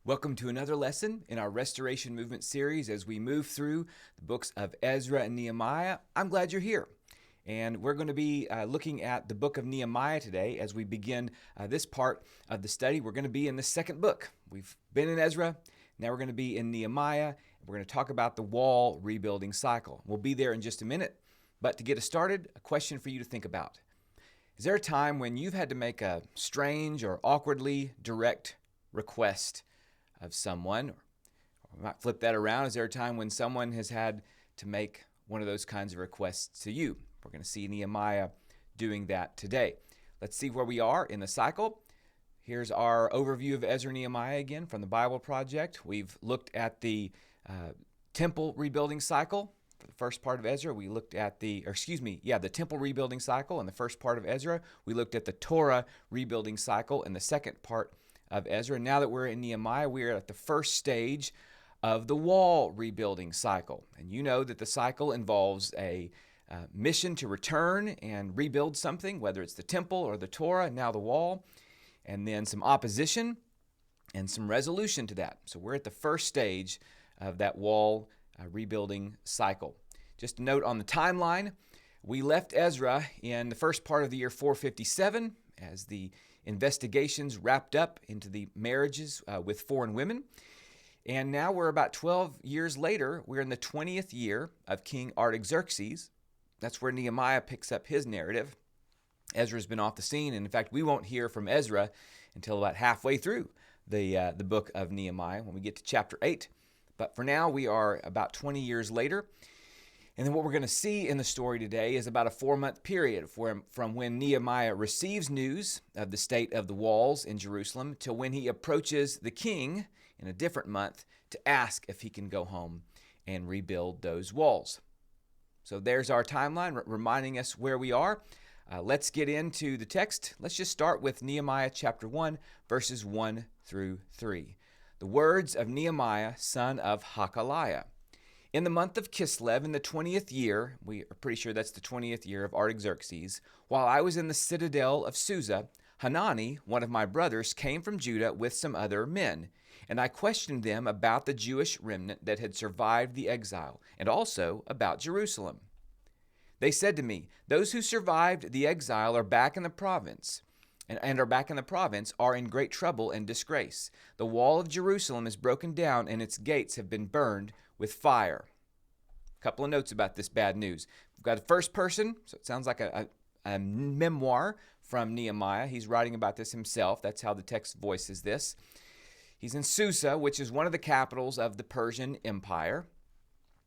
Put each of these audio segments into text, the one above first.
Welcome to another lesson in our Restoration Movement series as we move through the books of Ezra and Nehemiah. I'm glad you're here. And we're going to be looking at the book of Nehemiah today as we begin this part of the study. We're going to be in the second book. We've been in Ezra. Now we're going to be in Nehemiah. We're going to talk about the wall rebuilding cycle. We'll be there in just a minute. But to get us started, a question for you to think about. Is there a time when you've had to make a strange or awkwardly direct request of someone? Or we might flip that around. Is there a time when someone has had to make one of those kinds of requests to you? We're going to see Nehemiah doing that today. Let's see where we are in the cycle. Here's our overview of Ezra-Nehemiah again from the Bible Project. We've looked at the temple rebuilding cycle for the first part of Ezra. We looked at the temple rebuilding cycle in the first part of Ezra. We looked at the Torah rebuilding cycle in the second part of Ezra. Now that we're in Nehemiah, we are at the first stage of the wall rebuilding cycle. And you know that the cycle involves a mission to return and rebuild something, whether it's the temple or the Torah, now the wall, and then some opposition and some resolution to that. So we're at the first stage of that wall rebuilding cycle. Just a note on the timeline, we left Ezra in the first part of the year 457 as the investigations wrapped up into the marriages with foreign women. And now we're about 12 years later. We're in the 20th year of King Artaxerxes. That's where Nehemiah picks up his narrative. Ezra's been off the scene, and in fact, we won't hear from Ezra until about halfway through the book of Nehemiah when we get to chapter 8. But for now, we are about 20 years later. And then what we're going to see in the story today is about a 4-month period from when Nehemiah receives news of the state of the walls in Jerusalem to when he approaches the king in a different month to ask if he can go home and rebuild those walls. So there's our timeline reminding us where we are. Let's get into the text. Let's just start with Nehemiah chapter 1, verses 1 through 3. The words of Nehemiah, son of Hakaliah. In the month of Kislev, in the 20th year, we are pretty sure that's the 20th year of Artaxerxes, while I was in the citadel of Susa, Hanani, one of my brothers, came from Judah with some other men, and I questioned them about the Jewish remnant that had survived the exile, and also about Jerusalem. They said to me, "Those who survived the exile are back in the province, and are back in the province are in great trouble and disgrace. The wall of Jerusalem is broken down, and its gates have been burned with fire." A couple of notes about this bad news. We've got a first person, so it sounds like a memoir from Nehemiah. He's writing about this himself. That's how the text voices this. He's in Susa, which is one of the capitals of the Persian Empire.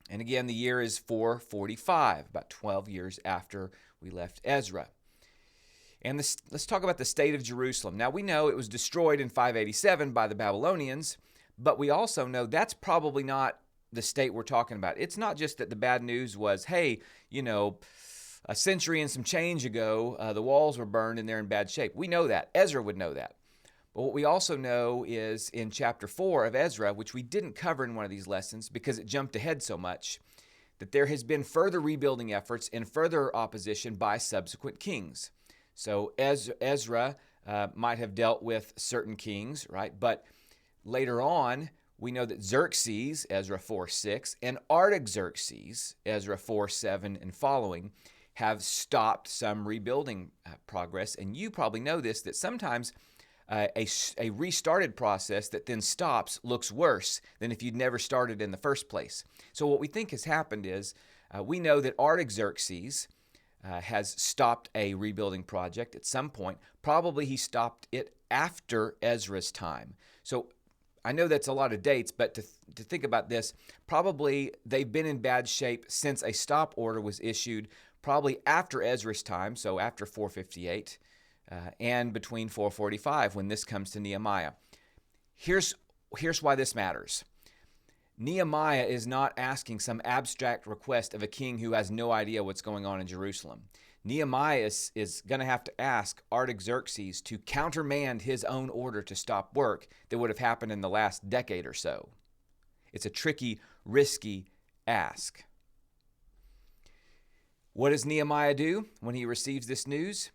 And again, the year is 445, about 12 years after we left Ezra. And let's talk about the state of Jerusalem. Now, we know it was destroyed in 587 by the Babylonians, but we also know that's probably not the state we're talking about. It's not just that the bad news was, hey, a century and some change ago, the walls were burned and they're in bad shape. We know that. Ezra would know that. But what we also know is in chapter 4 of Ezra, which we didn't cover in one of these lessons because it jumped ahead so much, that there has been further rebuilding efforts and further opposition by subsequent kings. So Ezra might have dealt with certain kings, right? But later on, we know that Xerxes, Ezra 4:6, and Artaxerxes, Ezra 4:7 and following, have stopped some rebuilding progress. And you probably know this, that sometimes a restarted process that then stops looks worse than if you'd never started in the first place. So what we think has happened is we know that Artaxerxes has stopped a rebuilding project at some point. Probably he stopped it after Ezra's time. So I know that's a lot of dates, but to think about this, probably they've been in bad shape since a stop order was issued, probably after Ezra's time, so after 458, and between 445 when this comes to Nehemiah. Here's why this matters. Nehemiah is not asking some abstract request of a king who has no idea what's going on in Jerusalem. Nehemiah is going to have to ask Artaxerxes to countermand his own order to stop work that would have happened in the last decade or so. It's a tricky, risky ask. What does Nehemiah do when he receives this news?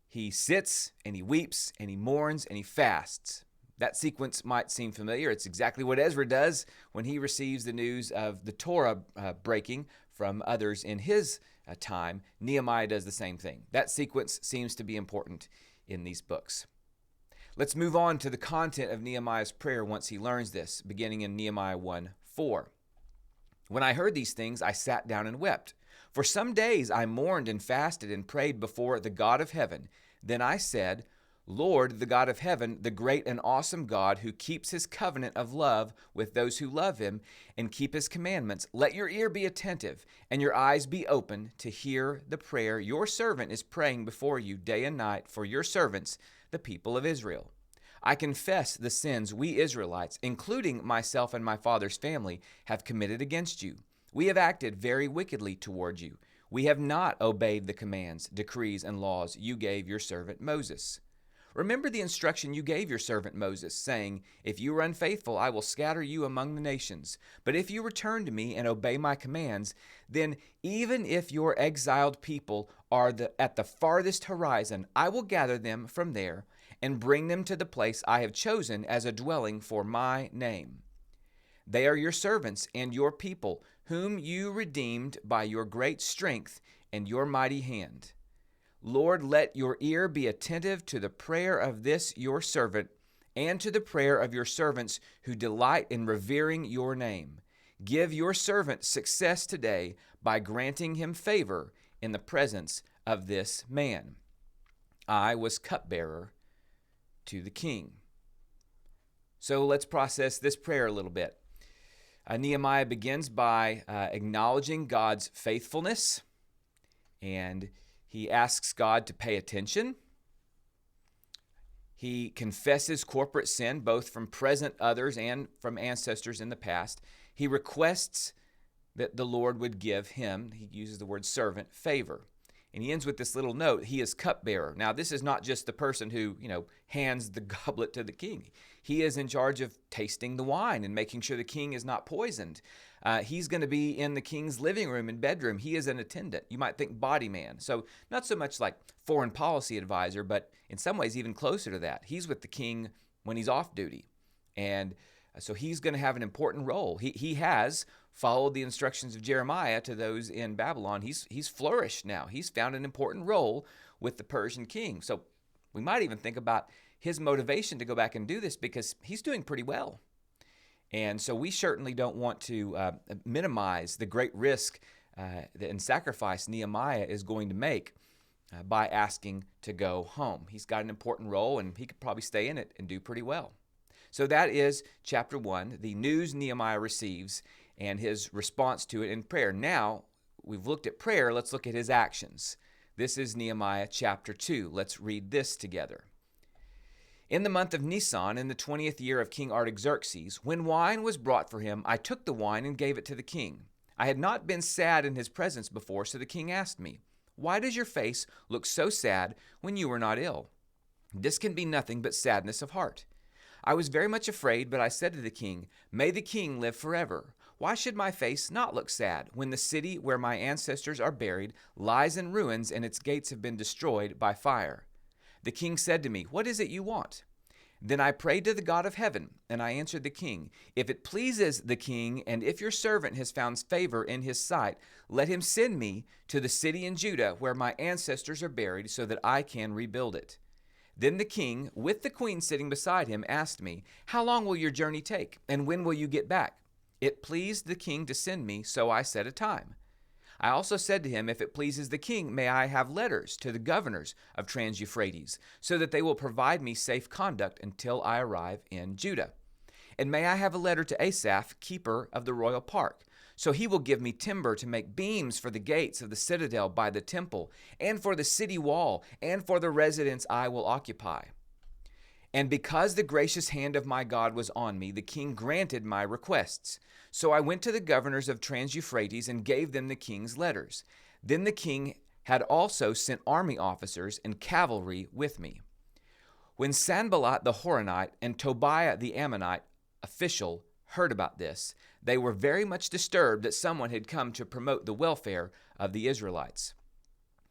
He sits and he weeps and he mourns and he fasts. That sequence might seem familiar. It's exactly what Ezra does when he receives the news of the Torah breaking from others in his time. Nehemiah does the same thing. That sequence seems to be important in these books. Let's move on to the content of Nehemiah's prayer once he learns this, beginning in Nehemiah 1:4. When I heard these things, I sat down and wept. For some days I mourned and fasted and prayed before the God of heaven. Then I said, Lord, the God of heaven, the great and awesome God who keeps his covenant of love with those who love him and keep his commandments, let your ear be attentive and your eyes be open to hear the prayer your servant is praying before you day and night for your servants, the people of Israel. I confess the sins we Israelites, including myself and my father's family, have committed against you. We have acted very wickedly toward you. We have not obeyed the commands, decrees, and laws you gave your servant Moses. Remember the instruction you gave your servant Moses, saying, If you are unfaithful, I will scatter you among the nations. But if you return to me and obey my commands, then even if your exiled people are at the farthest horizon, I will gather them from there and bring them to the place I have chosen as a dwelling for my name. They are your servants and your people, whom you redeemed by your great strength and your mighty hand. Lord, let your ear be attentive to the prayer of this your servant and to the prayer of your servants who delight in revering your name. Give your servant success today by granting him favor in the presence of this man. I was cupbearer to the king. So let's process this prayer a little bit. Nehemiah begins by acknowledging God's faithfulness, and he asks God to pay attention. He confesses corporate sin, both from present others and from ancestors in the past. He requests that the Lord would give him, he uses the word servant, favor. And he ends with this little note, he is cupbearer. Now, this is not just the person who, hands the goblet to the king. He is in charge of tasting the wine and making sure the king is not poisoned. He's going to be in the king's living room and bedroom. He is an attendant. You might think body man. So not so much like foreign policy advisor, but in some ways even closer to that. He's with the king when he's off duty. And so he's going to have an important role. He has followed the instructions of Jeremiah to those in Babylon. He's flourished now. He's found an important role with the Persian king. So we might even think about his motivation to go back and do this because he's doing pretty well. And so we certainly don't want to minimize the great risk and sacrifice Nehemiah is going to make by asking to go home. He's got an important role, and he could probably stay in it and do pretty well. So that is chapter 1, the news Nehemiah receives and his response to it in prayer. Now, we've looked at prayer. Let's look at his actions. This is Nehemiah chapter 2. Let's read this together. In the month of Nisan, in the 20th year of King Artaxerxes, when wine was brought for him, I took the wine and gave it to the king. I had not been sad in his presence before, so the king asked me, Why does your face look so sad when you were not ill? This can be nothing but sadness of heart. I was very much afraid, but I said to the king, May the king live forever. Why should my face not look sad when the city where my ancestors are buried lies in ruins and its gates have been destroyed by fire? The king said to me, What is it you want? Then I prayed to the God of heaven, and I answered the king, If it pleases the king, and if your servant has found favor in his sight, let him send me to the city in Judah where my ancestors are buried so that I can rebuild it. Then the king, with the queen sitting beside him, asked me, How long will your journey take, and when will you get back? It pleased the king to send me, so I set a time. I also said to him, If it pleases the king, may I have letters to the governors of Trans-Euphrates, so that they will provide me safe conduct until I arrive in Judah. And may I have a letter to Asaph, keeper of the royal park, so he will give me timber to make beams for the gates of the citadel by the temple, and for the city wall, and for the residence I will occupy. And because the gracious hand of my God was on me, the king granted my requests. So I went to the governors of Trans-Euphrates and gave them the king's letters. Then the king had also sent army officers and cavalry with me. When Sanballat the Horonite and Tobiah the Ammonite official heard about this, they were very much disturbed that someone had come to promote the welfare of the Israelites.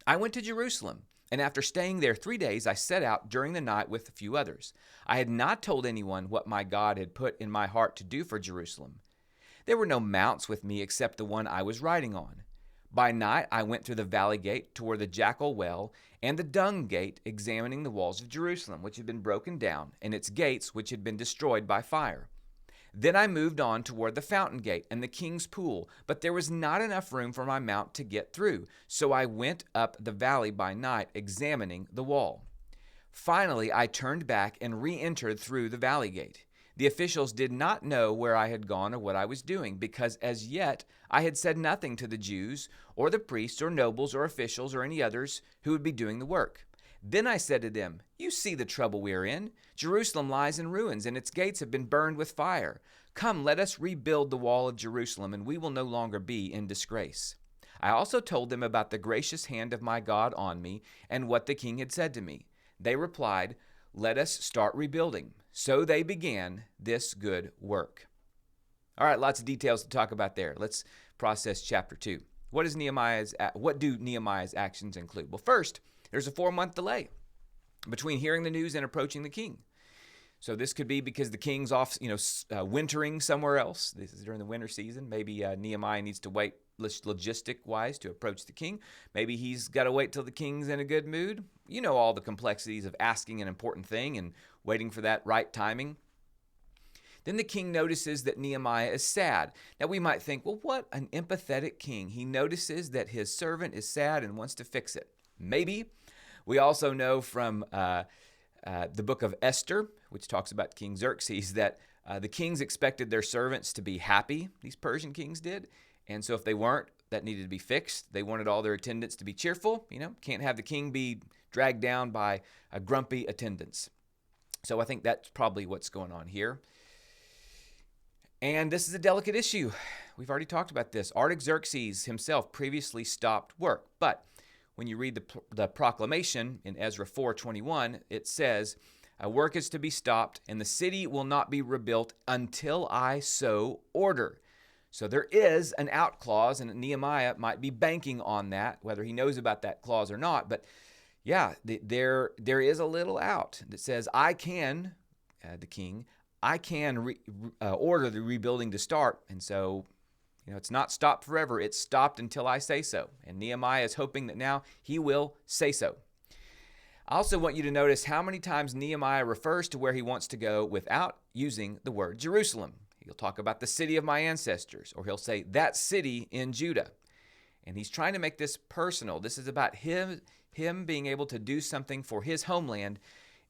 I went to Jerusalem And after staying there 3 days, I set out during the night with a few others. I had not told anyone what my God had put in my heart to do for Jerusalem. There were no mounts with me except the one I was riding on. By night I went through the valley gate toward the jackal well and the dung gate, examining the walls of Jerusalem, which had been broken down, and its gates, which had been destroyed by fire. Then I moved on toward the fountain gate and the king's pool, but there was not enough room for my mount to get through, so I went up the valley by night, examining the wall. Finally, I turned back and re-entered through the valley gate. The officials did not know where I had gone or what I was doing, because as yet I had said nothing to the Jews or the priests or nobles or officials or any others who would be doing the work. Then I said to them, "You see the trouble we are in. Jerusalem lies in ruins, and its gates have been burned with fire. Come, let us rebuild the wall of Jerusalem, and we will no longer be in disgrace." I also told them about the gracious hand of my God on me and what the king had said to me. They replied, "Let us start rebuilding." So they began this good work. All right, lots of details to talk about there. Let's process chapter 2. What do Nehemiah's actions include? Well, first, there's a 4-month delay between hearing the news and approaching the king. So this could be because the king's off, wintering somewhere else. This is during the winter season. Maybe Nehemiah needs to wait logistic-wise to approach the king. Maybe he's got to wait till the king's in a good mood. You know all the complexities of asking an important thing and waiting for that right timing. Then the king notices that Nehemiah is sad. Now we might think, well, what an empathetic king. He notices that his servant is sad and wants to fix it. Maybe. We also know from the book of Esther, which talks about King Xerxes, that the kings expected their servants to be happy. These Persian kings did. And so if they weren't, that needed to be fixed. They wanted all their attendants to be cheerful. Can't have the king be dragged down by a grumpy attendants. So I think that's probably what's going on here. And this is a delicate issue. We've already talked about this. Artaxerxes himself previously stopped work. But when you read the proclamation in Ezra 4:21, it says, work is to be stopped, and the city will not be rebuilt until I so order. So there is an out clause, and Nehemiah might be banking on that, whether he knows about that clause or not. But yeah, there is a little out that says, I can, the king, I can order the rebuilding to start. And so, it's not stopped forever. It's stopped until I say so. And Nehemiah is hoping that now he will say so. I also want you to notice how many times Nehemiah refers to where he wants to go without using the word Jerusalem. He'll talk about the city of my ancestors, or he'll say that city in Judah. And he's trying to make this personal. This is about him being able to do something for his homeland.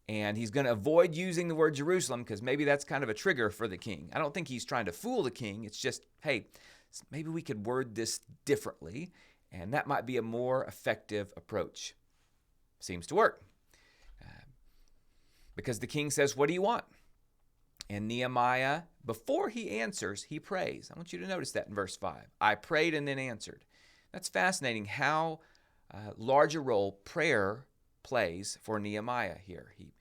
And he's going to avoid using the word Jerusalem because maybe that's kind of a trigger for the king. I don't think he's trying to fool the king. It's just, hey, maybe we could word this differently, and that might be a more effective approach. Seems to work. Because the king says, what do you want? And Nehemiah, before he answers, he prays. I want you to notice that in verse 5. I prayed and then answered. That's fascinating how large a role prayer plays for Nehemiah here. He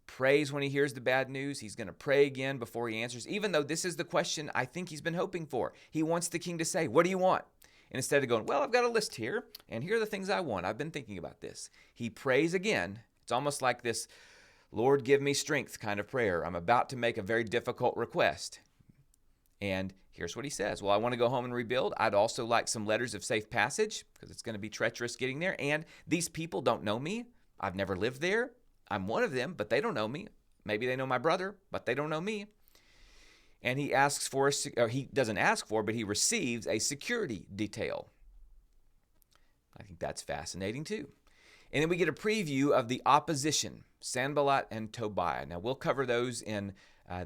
prays when he hears the bad news. He's going to pray again before he answers, even though this is the question I think he's been hoping for. He wants the king to say, what do you want? And instead of going, well, I've got a list here, and here are the things I want. I've been thinking about this. He prays again. It's almost like this, Lord, give me strength kind of prayer. I'm about to make a very difficult request. And here's what he says. Well, I want to go home and rebuild. I'd also like some letters of safe passage because it's going to be treacherous getting there. And these people don't know me. I've never lived there. I'm one of them, but they don't know me. Maybe they know my brother, but they don't know me. And he asks for, he doesn't ask for, but he receives a security detail. I think that's fascinating too. And then we get a preview of the opposition, Sanballat and Tobiah. Now, we'll cover those in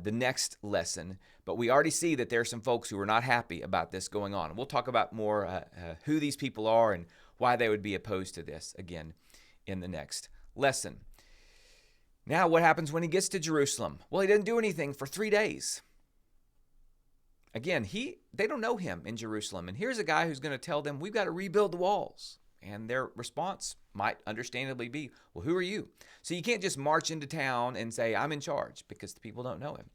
the next lesson, but we already see that there are some folks who are not happy about this going on. We'll talk about more who these people are and why they would be opposed to this again in the next lesson. Now, what happens when he gets to Jerusalem? Well, he didn't do anything for 3 days. Again, they don't know him in Jerusalem. And here's a guy who's going to tell them, we've got to rebuild the walls. And their response might understandably be, well, who are you? So you can't just march into town and say, I'm in charge, because the people don't know him.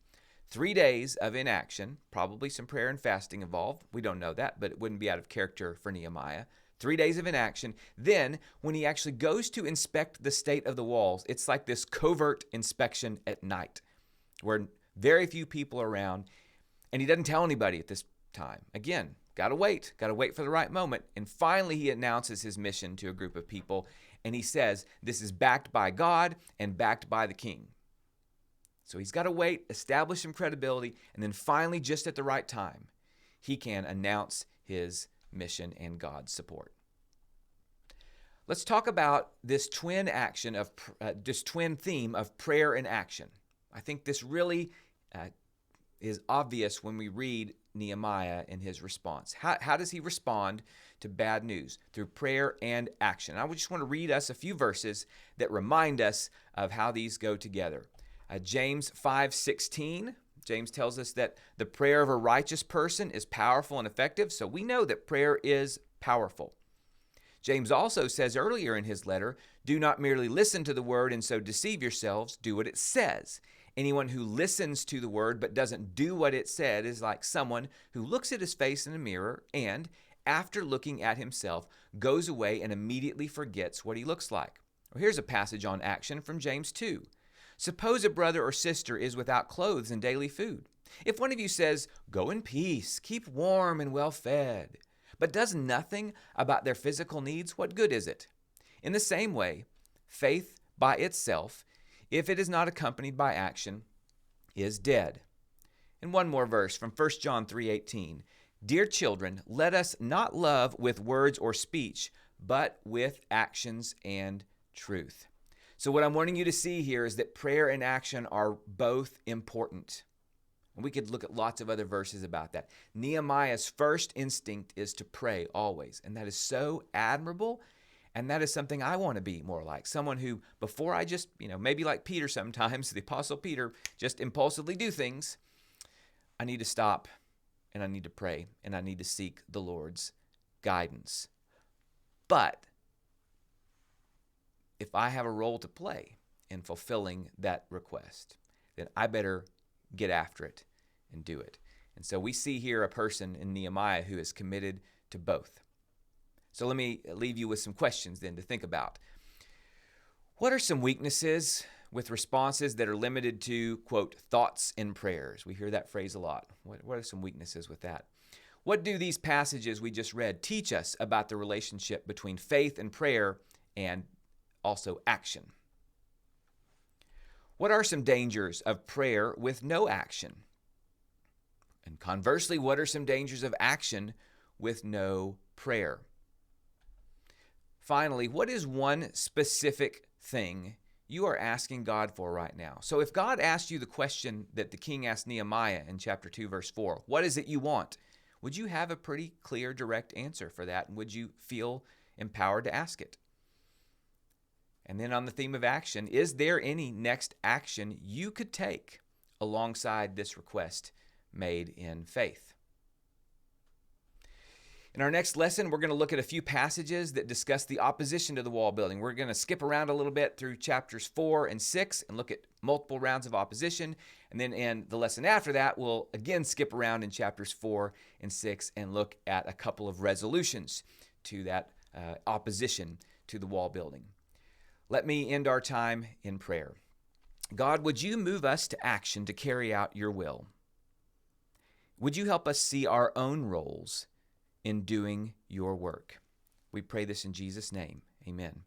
3 days of inaction, probably some prayer and fasting involved. We don't know that, but it wouldn't be out of character for Nehemiah. 3 days of inaction. Then, when he actually goes to inspect the state of the walls, it's like this covert inspection at night where very few people are around, and he doesn't tell anybody at this time. Again, got to wait for the right moment. And finally, he announces his mission to a group of people, and he says, this is backed by God and backed by the king. So he's got to wait, establish some credibility, and then finally, just at the right time, he can announce his mission and God's support. Let's talk about this twin theme of prayer and action. I think this really is obvious when we read Nehemiah and his response. How does he respond to bad news? Through prayer and action. I just want to read us a few verses that remind us of how these go together. James 5:16. James tells us that the prayer of a righteous person is powerful and effective, so we know that prayer is powerful. James also says earlier in his letter, do not merely listen to the word and so deceive yourselves, do what it says. Anyone who listens to the word but doesn't do what it said is like someone who looks at his face in a mirror and, after looking at himself, goes away and immediately forgets what he looks like. Well, here's a passage on action from James 2. Suppose a brother or sister is without clothes and daily food. If one of you says, go in peace, keep warm and well fed, but does nothing about their physical needs, what good is it? In the same way, faith by itself, if it is not accompanied by action, is dead. And one more verse from 1 John 3:18. Dear children, let us not love with words or speech, but with actions and truth. So what I'm wanting you to see here is that prayer and action are both important. And we could look at lots of other verses about that. Nehemiah's first instinct is to pray always. And that is so admirable. And that is something I want to be more like. Someone who, before I just, maybe like Peter sometimes, the Apostle Peter, just impulsively do things, I need to stop and I need to pray and I need to seek the Lord's guidance. But if I have a role to play in fulfilling that request, then I better get after it and do it. And so we see here a person in Nehemiah who is committed to both. So let me leave you with some questions then to think about. What are some weaknesses with responses that are limited to, quote, thoughts and prayers? We hear that phrase a lot. What are some weaknesses with that? What do these passages we just read teach us about the relationship between faith and prayer and also action? What are some dangers of prayer with no action? And conversely, what are some dangers of action with no prayer? Finally, what is one specific thing you are asking God for right now? So if God asked you the question that the king asked Nehemiah in chapter 2, verse 4, what is it you want? Would you have a pretty clear, direct answer for that? And would you feel empowered to ask it? And then on the theme of action, is there any next action you could take alongside this request made in faith? In our next lesson, we're going to look at a few passages that discuss the opposition to the wall building. We're going to skip around a little bit through chapters 4 and 6 and look at multiple rounds of opposition. And then in the lesson after that, we'll again skip around in chapters 4 and 6 and look at a couple of resolutions to that opposition to the wall building. Let me end our time in prayer. God, would you move us to action to carry out your will? Would you help us see our own roles in doing your work? We pray this in Jesus' name. Amen.